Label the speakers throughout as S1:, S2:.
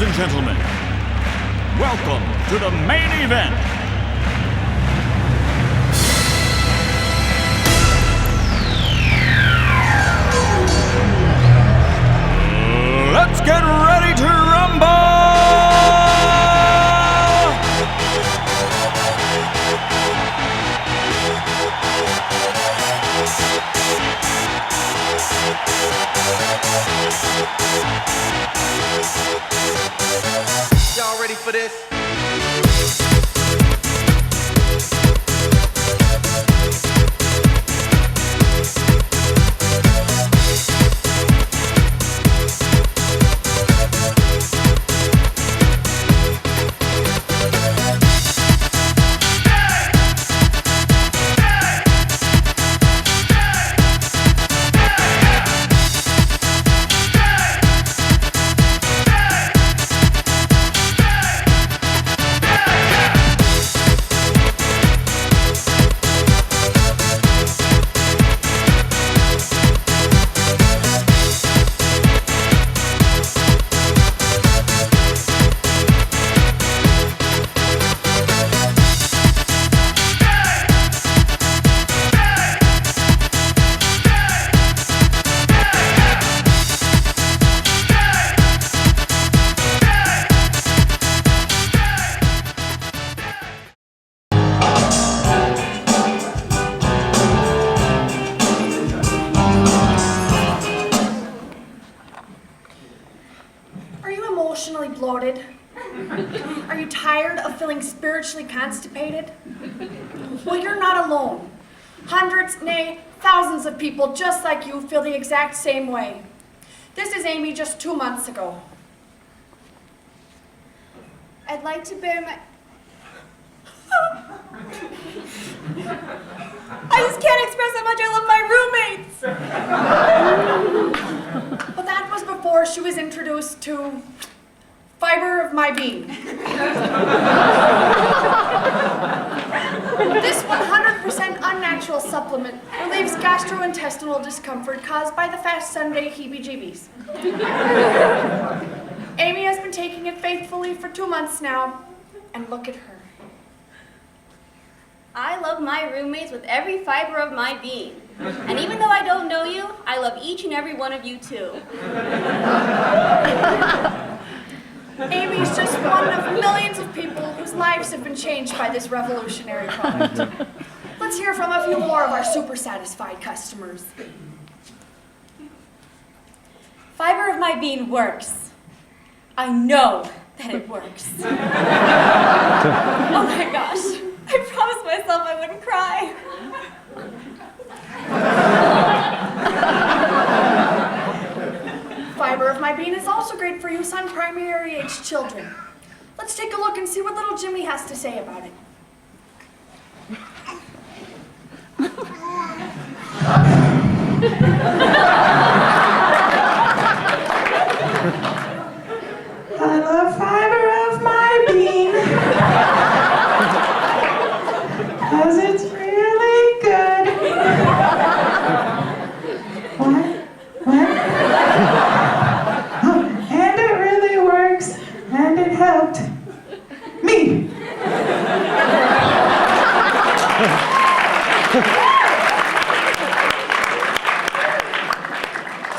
S1: and gentlemen, welcome to the main event. Let's get ready to rumble!
S2: Y'all ready for this?
S3: Emotionally bloated? Are you tired of feeling spiritually constipated? Well, you're not alone. Hundreds, nay, thousands of people just like you feel the exact same way. This is Amy just 2 months ago.
S4: I'd like to bear my... I just can't express how much I love my roommates!
S3: But that was before she was introduced to fiber of my being. This 100% unnatural supplement relieves gastrointestinal discomfort caused by the fast Sunday heebie-jeebies. Amy has been taking it faithfully for 2 months now, and look at her.
S4: I love my roommates with every fiber of my being. And even though I don't know you, I love each and every one of you too.
S3: Amy's just one of millions of people whose lives have been changed by this revolutionary product. Let's hear from a few more of our super satisfied customers.
S4: Fiber of my being works. I know that it works. Oh my gosh, I promised myself I wouldn't cry.
S3: Fiber of my being is also great for use on primary age children. Let's take a look and see what little Jimmy has to say about it.
S5: I love fiber of my being, 'cause it's really good. What? Oh, and it really works, and it helped me.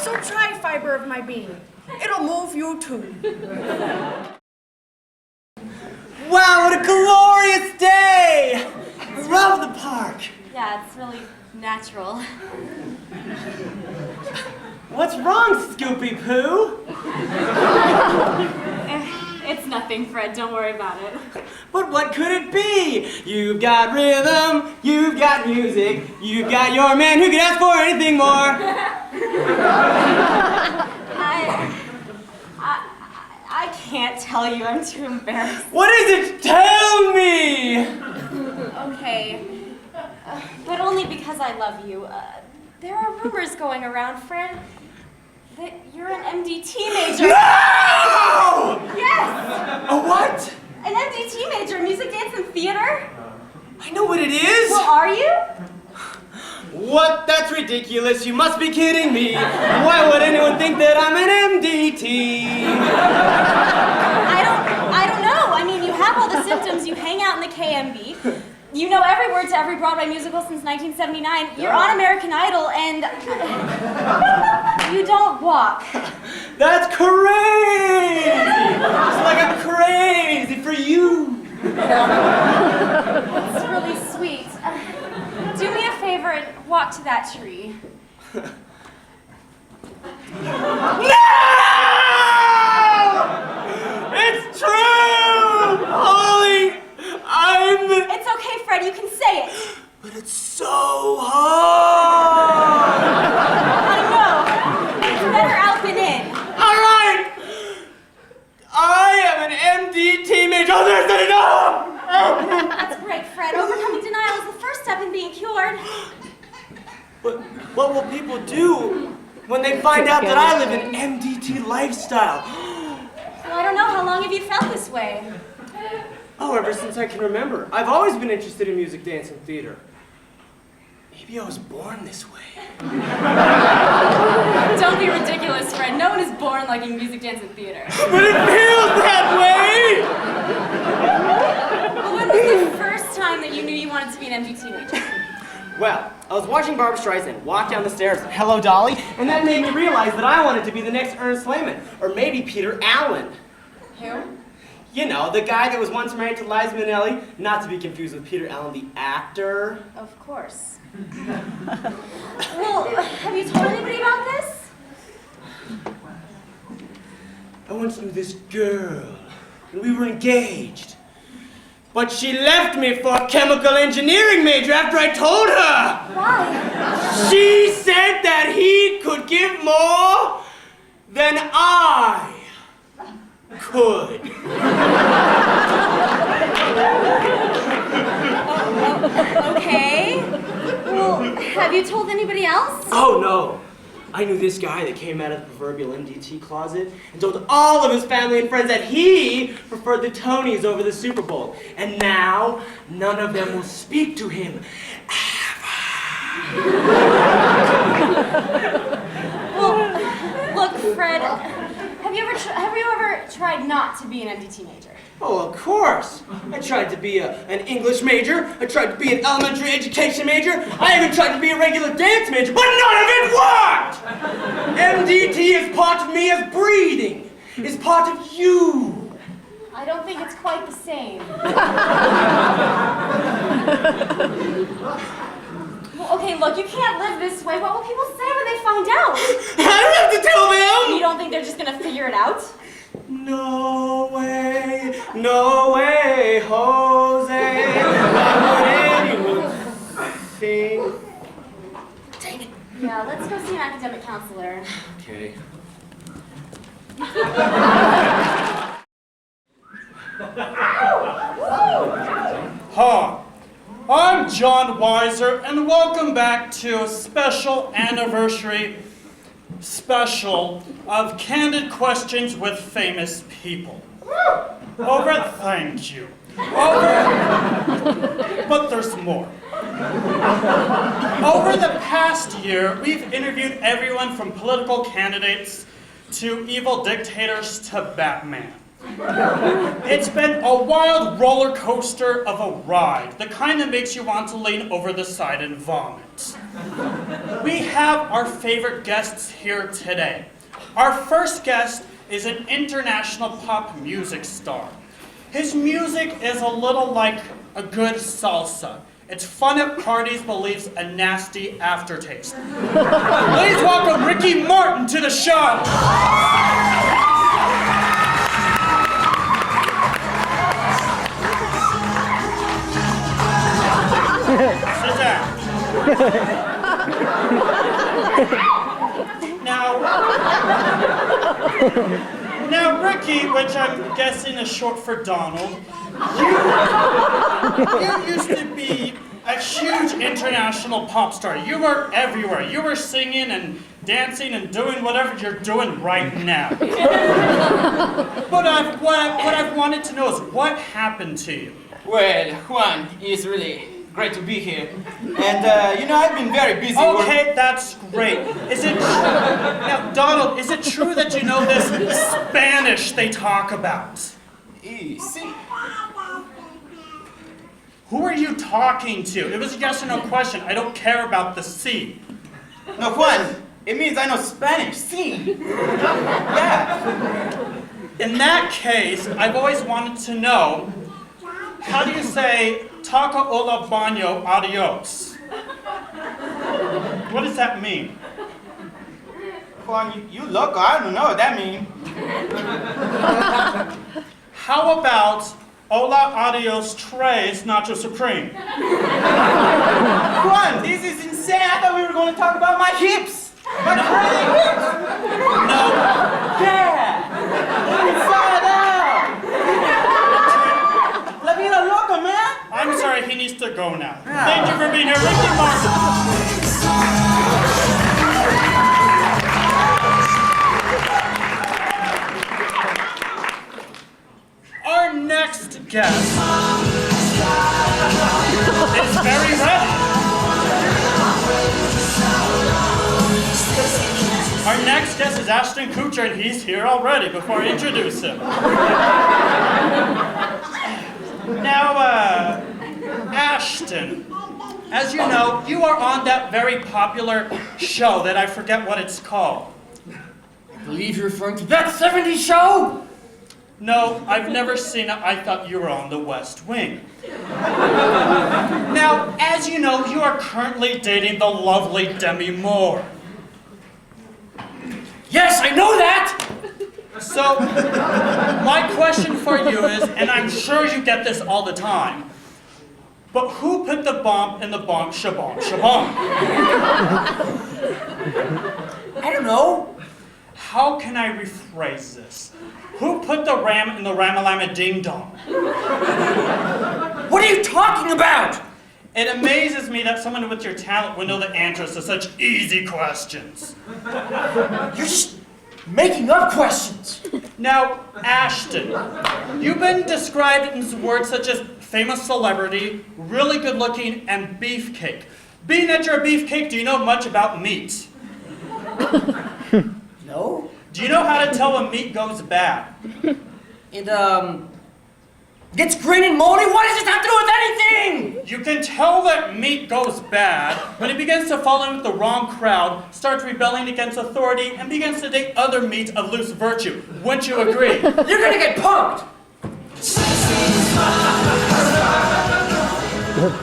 S3: So try fiber of my being. It'll move you too.
S6: Wow, what a glorious day! I love the park.
S4: Yeah, it's really natural.
S6: What's wrong, Scoopy Poo?
S4: It's nothing, Fred. Don't worry about it.
S6: But what could it be? You've got rhythm, you've got music, you've got your man who could ask for anything more.
S4: I can't tell you. I'm too embarrassed.
S6: What is it? Tell me!
S4: Okay. But only because I love you. There are rumors going around, Fred, that you're an MDT major.
S6: No!
S4: Yes!
S6: A what?
S4: An MDT major, music, dance, and theater?
S6: I know what it is.
S4: Well, are you?
S6: What? That's ridiculous. You must be kidding me. Why would anyone think that I'm an MDT?
S4: I don't know. I mean, you have all the symptoms. You hang out in the KMB. You know every word to every Broadway musical since 1979. You're on American Idol, and you don't walk.
S6: That's crazy! Just like I'm crazy for you.
S4: That's really sweet. Do me a favor and walk to that tree.
S6: No! It's true! Holy,
S4: It's okay, Fred, you can say it.
S6: But it's so hard!
S4: I know. It's better out than in.
S6: Alright! I am an MDT major. Oh, there's it enough!
S4: That's great, Fred. Overcoming denial is the first step in being cured.
S6: But what will people do when they find out that I live an MDT lifestyle?
S4: Well, I don't know. How long have you felt this way?
S6: Oh, ever since I can remember. I've always been interested in music, dance, and theater. Maybe I was born this way.
S4: Don't be ridiculous, Fred. No one is born liking music, dance, and theater.
S6: But it feels that way!
S4: Well, when was the first time that you knew you wanted to be an MDT major?
S6: Well, I was watching Barbra Streisand walk down the stairs, hello Dolly, and that made me realize that I wanted to be the next Ernest Lehman, or maybe Peter Allen.
S4: Who?
S6: You know, the guy that was once married to Liza Minnelli, not to be confused with Peter Allen, the actor.
S4: Of course. Well, have you told anybody about this?
S6: I once knew this girl, and we were engaged. But she left me for a chemical engineering major after I told her.
S4: Why?
S6: She said that he could give more than I could.
S4: Okay. Well, have you told anybody else?
S6: Oh no. I knew this guy that came out of the proverbial MDT closet and told all of his family and friends that he preferred the Tonys over the Super Bowl. And now, none of them will speak to him ever.
S4: Well, look, Fred, have you ever tried not to be an MDT major?
S6: Oh, of course. I tried to be an English major. I tried to be an elementary education major. I even tried to be a regular dance major, but none of it worked! MDT is part of me as breathing, is part of you.
S4: I don't think it's quite the same. Well, okay, look, you can't live this way. What will people say when they find out?
S6: I don't have to tell them!
S4: You don't think they're just gonna figure it out?
S6: No way, Jose. Why would anyone think? Dang it.
S4: Yeah, let's go see an academic counselor.
S6: Okay.
S2: Hi, I'm John Weiser, and welcome back to a special anniversary special of Candid Questions with Famous People. Thank you. But there's more. Over the past year, we've interviewed everyone from political candidates to evil dictators to Batman. It's been a wild roller coaster of a ride, the kind that makes you want to lean over the side and vomit. We have our favorite guests here today. Our first guest is an international pop music star. His music is a little like a good salsa. It's fun at parties but leaves a nasty aftertaste. Please welcome Ricky Martin to the show. Sit down. Now, Ricky, which I'm guessing is short for Donald, you used to be a huge international pop star. You were everywhere. You were singing and dancing and doing whatever you're doing right now. But what I've wanted to know is what happened to you?
S7: Well, Juan is really
S6: great to be here. And, I've been very busy
S2: Okay, that's great. Is it now, Donald, is it true that you know this Spanish they talk about?
S6: See.
S2: Who are you talking to? It was a yes or no question. I don't care about the C.
S6: No, Juan, it means I know Spanish. See? Yeah.
S2: In that case, I've always wanted to know, how do you say, taca hola baño adios? What does that mean?
S6: Juan, you loco. I don't know what that means.
S2: How about hola adios tres nacho supreme?
S6: Juan, this is insane. I thought we were going to talk about my hips. My crazy hips.
S2: No.
S6: Yeah. Inside out. La vida loca, man.
S2: I'm sorry, he needs to go now. Thank you for being here, Ricky Martin. Our next guest is very ready. Our next guest is Ashton Kutcher, and he's here already before I introduce him. Now, Ashton, as you know, you are on that very popular show that I forget what it's called.
S6: I believe you're referring to that 70s show?
S2: No, I've never seen it. I thought you were on the West Wing. Now, as you know, you are currently dating the lovely Demi Moore.
S6: Yes, I know that!
S2: So, my question for you is, and I'm sure you get this all the time, but who put the bomb in the bomb shabomb shabomb?
S6: I don't know.
S2: How can I rephrase this? Who put the ram in the ramalama ding dong?
S6: What are you talking about?
S2: It amazes me that someone with your talent would know the answers to such easy questions.
S6: You're just making up questions.
S2: Now, Ashton, you've been described in words such as famous celebrity, really good looking, and beefcake. Being that you're a beefcake, do you know much about meat?
S6: No?
S2: Do you know how to tell when meat goes bad?
S6: It, gets green and moldy? What does this have to do with anything?
S2: You can tell that meat goes bad when it begins to fall in with the wrong crowd, starts rebelling against authority, and begins to date other meat of loose virtue. Wouldn't you agree?
S6: You're gonna get punked!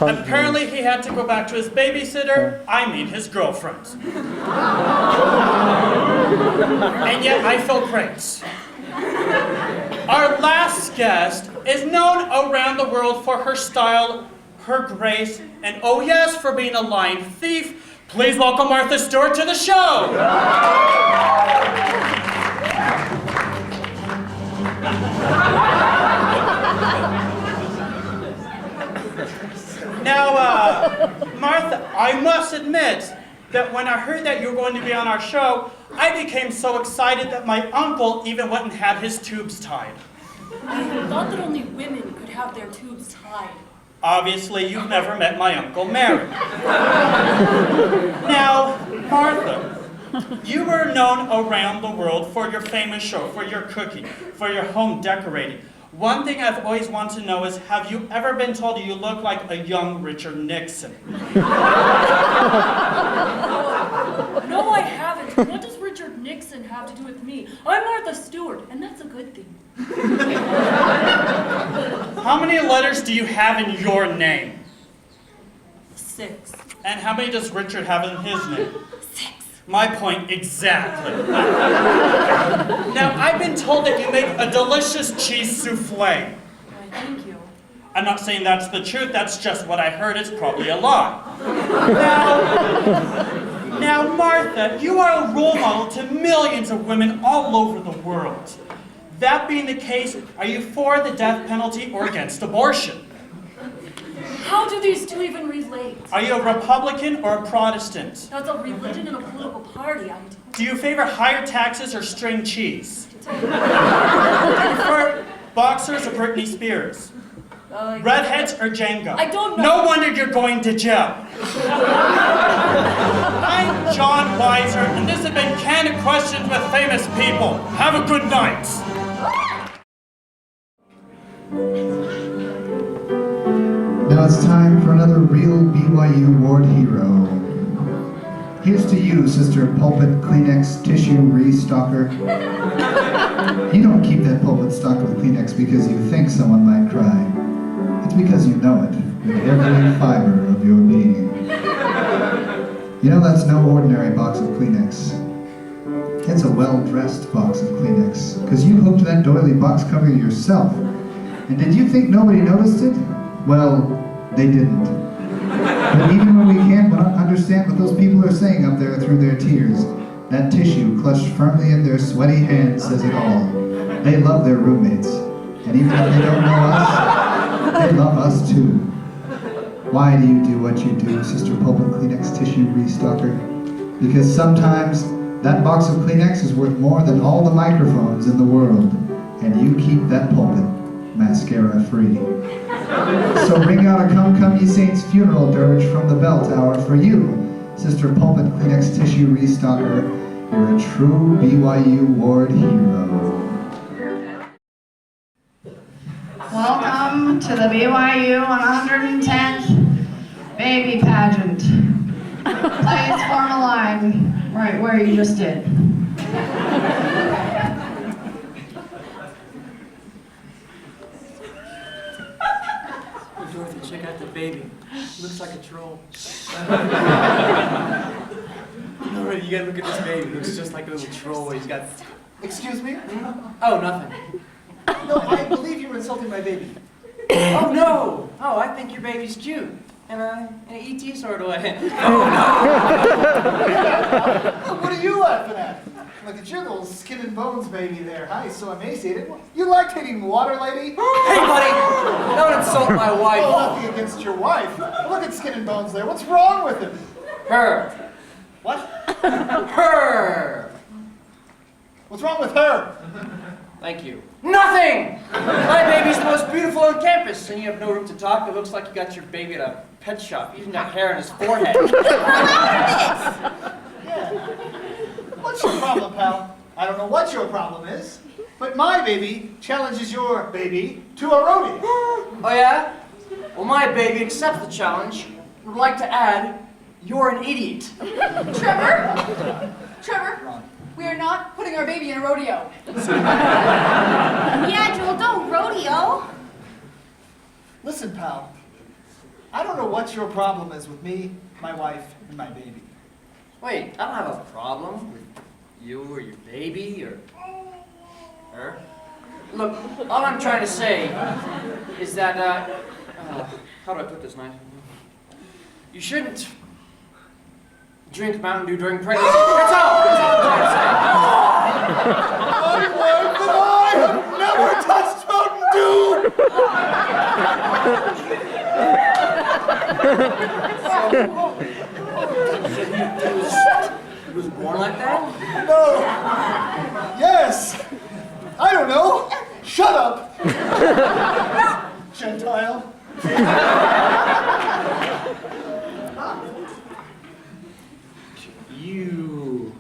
S2: Apparently he had to go back to his babysitter, I mean his girlfriend. And yet I feel great. Our last guest is known around the world for her style, her grace, and oh yes, for being a lying thief. Please welcome Martha Stewart to the show. Now, Martha, I must admit that when I heard that you were going to be on our show, I became so excited that my uncle even went and had his tubes tied.
S7: I thought that only women could have their tubes tied.
S2: Obviously, you've never met my Uncle Mary. Now, Martha, you were known around the world for your famous show, for your cooking, for your home decorating. One thing I've always wanted to know is, have you ever been told you look like a young Richard Nixon?
S7: No, I haven't. What does Richard Nixon have to do with me? I'm Martha Stewart, and that's a good thing.
S2: How many letters do you have in your name?
S7: 6.
S2: And how many does Richard have in his name?
S7: 6.
S2: My point exactly. Now, I've been told that you make a delicious cheese souffle.
S7: Why, thank you.
S2: I'm not saying that's the truth, that's just what I heard. It's probably a lie. Now, Martha, you are a role model to millions of women all over the world. That being the case, are you for the death penalty or against abortion?
S7: How do these two even relate?
S2: Are you a Republican or a Protestant?
S7: That's a religion and a political party, I'm told.
S2: Do you favor higher taxes or string cheese? Do you prefer boxers or Britney Spears? Redheads or Django?
S7: I don't know.
S2: No wonder you're going to jail. I'm John Weiser, and this has been Candid Questions with Famous People. Have a good night.
S8: Now it's time for another real BYU Ward hero. Here's to you, Sister Pulpit Kleenex Tissue Restocker. You don't keep that pulpit stocked with Kleenex because you think someone might cry. It's because you know it with every fiber of your being. You know that's no ordinary box of Kleenex. It's a well-dressed box of Kleenex, because you hooked that doily box cover yourself. And did you think nobody noticed it? Well, they didn't. But even when we can't understand what those people are saying up there through their tears, that tissue clutched firmly in their sweaty hands says it all. They love their roommates. And even if they don't know us, they love us too. Why do you do what you do, Sister Pulpit Kleenex Tissue Restocker? Because sometimes that box of Kleenex is worth more than all the microphones in the world, and you keep that pulpit mascara free. So ring out a Come Come Ye Saints funeral dirge from the bell tower for you, Sister Pulpit Kleenex Tissue Restocker. You're a true BYU Ward hero.
S3: Welcome to the BYU 110th baby pageant. Please form a line right where you just did.
S6: Dorothy, check out the baby. He looks like a troll. Alright, you gotta look at this baby. He looks just like a little troll. He's got...
S9: Excuse me?
S6: Oh, nothing.
S9: No, I believe you were insulting my baby.
S6: Oh, no! Oh, I think your baby's cute. In an E.T. sort of way.
S9: What are you laughing at? Look at your little skin and bones baby there. Hi, so emaciated. You like hitting water, lady?
S6: Hey, buddy! Don't insult my wife.
S9: Oh, nothing against your wife. Look at skin and bones there. What's wrong with him?
S6: Her.
S9: What?
S6: Her.
S9: What's wrong with her?
S6: Thank you. Nothing! My baby's the most beautiful on campus, and you have no room to talk. It looks like you got your baby at a pet shop. He even got hair on his forehead.
S9: Yeah. What's your problem, pal? I don't know what your problem is, but my baby challenges your baby to a rodeo.
S6: Oh, yeah? Well, my baby accepts the challenge. Would like to add, you're an idiot.
S3: Trevor? Trevor? We are not putting our baby in a rodeo.
S4: Yeah, Joel, don't rodeo.
S9: Listen, pal. I don't know what your problem is with me, my wife, and my baby.
S6: Wait, I don't have a problem with you or your baby or her. Look, all I'm trying to say is that, how do I put this nice? You shouldn't drink Mountain Dew during pregnancy. That's all I'm trying to say.
S9: My wife and I have never touched Mountain Dew!
S6: He was born like that?
S9: No. Yes. I don't know. Shut up. Gentile.
S6: You.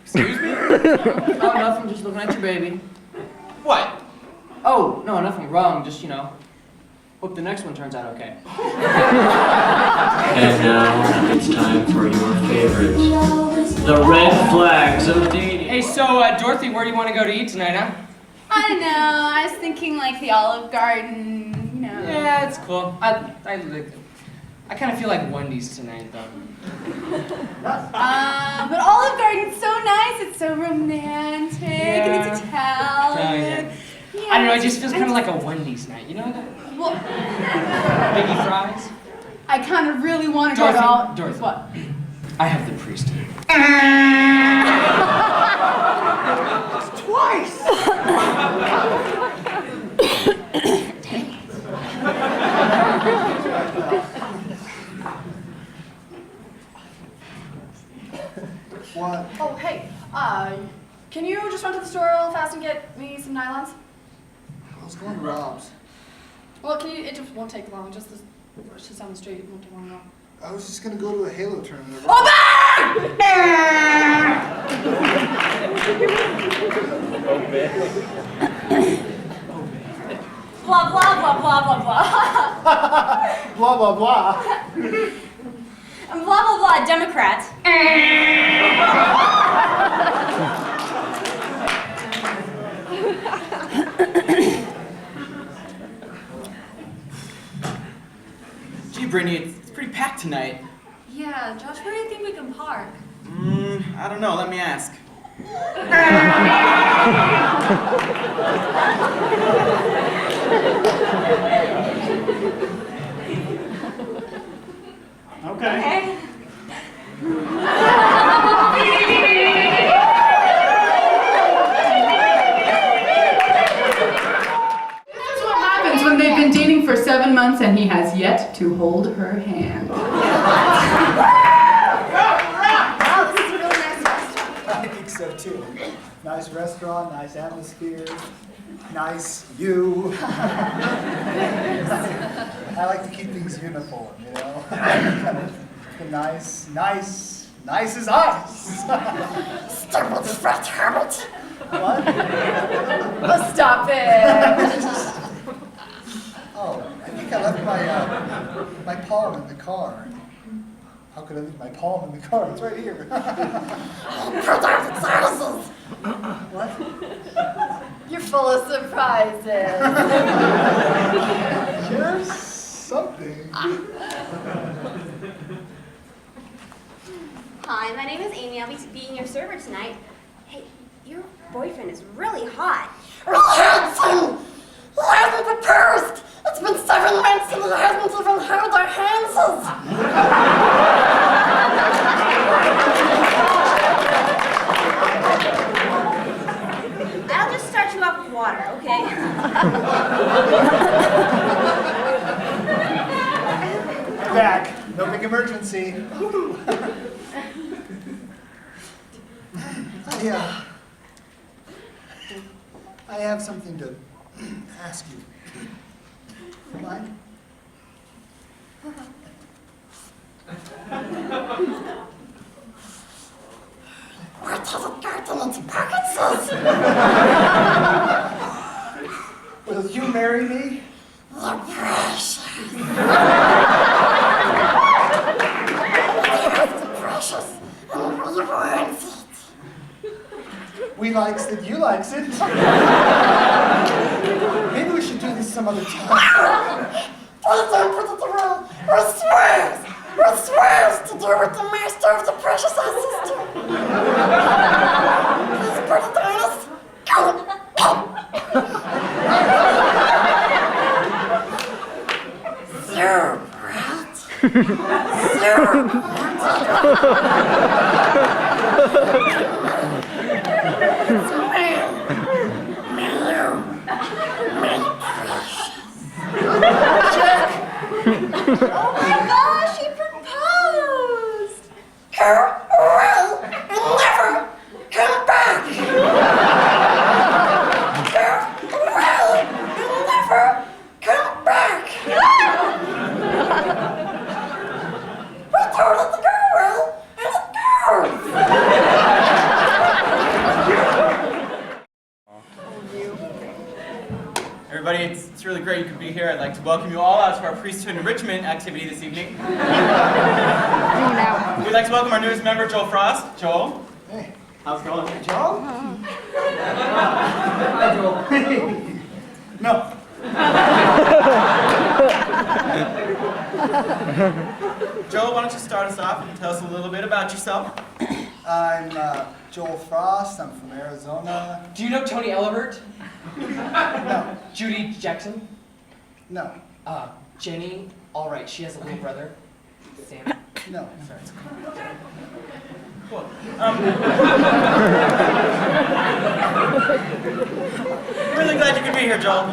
S6: Excuse me? Oh, nothing. Just looking at your baby. What? Oh, no, nothing wrong. Just, hope the next one turns out okay.
S10: And now it's time for your favorite, the red flags of dating.
S6: Hey, so, Dorothy, where do you want to go to eat tonight, huh?
S4: I don't know. I was thinking like the Olive Garden,
S6: Yeah, it's cool. I kind of feel like Wendy's tonight, though.
S4: But Olive Garden's so nice. It's so romantic and it's Italian. Yeah,
S6: I don't know. It just feels kind of like a Wendy's night. You know that?
S4: Well,
S6: Biggie fries.
S4: I kind of really want to go to
S6: Dorothy.
S4: What?
S6: I have the priesthood.
S9: Twice. What?
S3: Oh, hey, can you just run to the store real fast and get me some nylons?
S9: I was going to Rob's.
S3: Well, it just won't take long. Just down the street. It won't take long at all.
S8: I was just gonna go to a Halo tournament.
S3: Blah,
S4: blah, blah, blah, blah, blah.
S9: Blah, blah, blah.
S4: I'm blah, blah, blah, Democrat.
S6: Gee, Brittany, it's pretty packed tonight.
S7: Yeah, Josh, where do you think we can park?
S6: I don't know. Let me ask.
S2: Okay.
S11: This is what happens when they've been dating for 7 months and he has yet to hold her hand.
S3: Wow, this is a really nice restaurant.
S9: I think so too. Nice restaurant, nice atmosphere, nice you. I like to keep things uniform, you know? Kind of nice as ice.
S3: Stupid fat hermit.
S9: What?
S3: Oh, stop it.
S9: Oh, I think I left my palm in the car. How could I leave my palm in the car? It's right here. What?
S3: You're full of surprises.
S9: Here's something.
S4: Hi, my name is Amy. I'll be being your server tonight. Hey, your boyfriend is really hot.
S3: Real handsome. He hasn't proposed. It's been 7 months and he hasn't even held our hands.
S4: I'll just start you off with water, okay?
S9: Back. No big emergency. I have something to ask you. You mind?
S3: What has it gotten into Parkinson's?
S9: Will you marry me?
S3: You're precious. You're precious. And we want it.
S9: We likes it, you likes it. Maybe we should do this some other time.
S3: Please don't put it around. We're swears to do with the master of the precious sister. Please put it on us. Zero, right? Zero.
S4: Oh my gosh, he proposed!
S3: Her will never come back. Her will never come back. We told it to go well, and it goes.
S6: Everybody, it's really great you could be here. I'd like to welcome you all out to our priesthood enrichment activity this evening. We'd like to welcome our newest member, Joel Frost. Joel.
S9: Hey.
S6: How's it going?
S9: Joel? Hi, Joel. No.
S6: Joel, why don't you start us off and tell us a little bit about yourself?
S9: I'm Joel Frost. I'm from Arizona.
S6: Do you know Tony Ellibert?
S9: No.
S6: Judy Jackson?
S9: No.
S6: Jenny? All right, she has a little brother. Sam?
S9: No.
S6: Sorry. Cool. Really glad you could be here, Joel.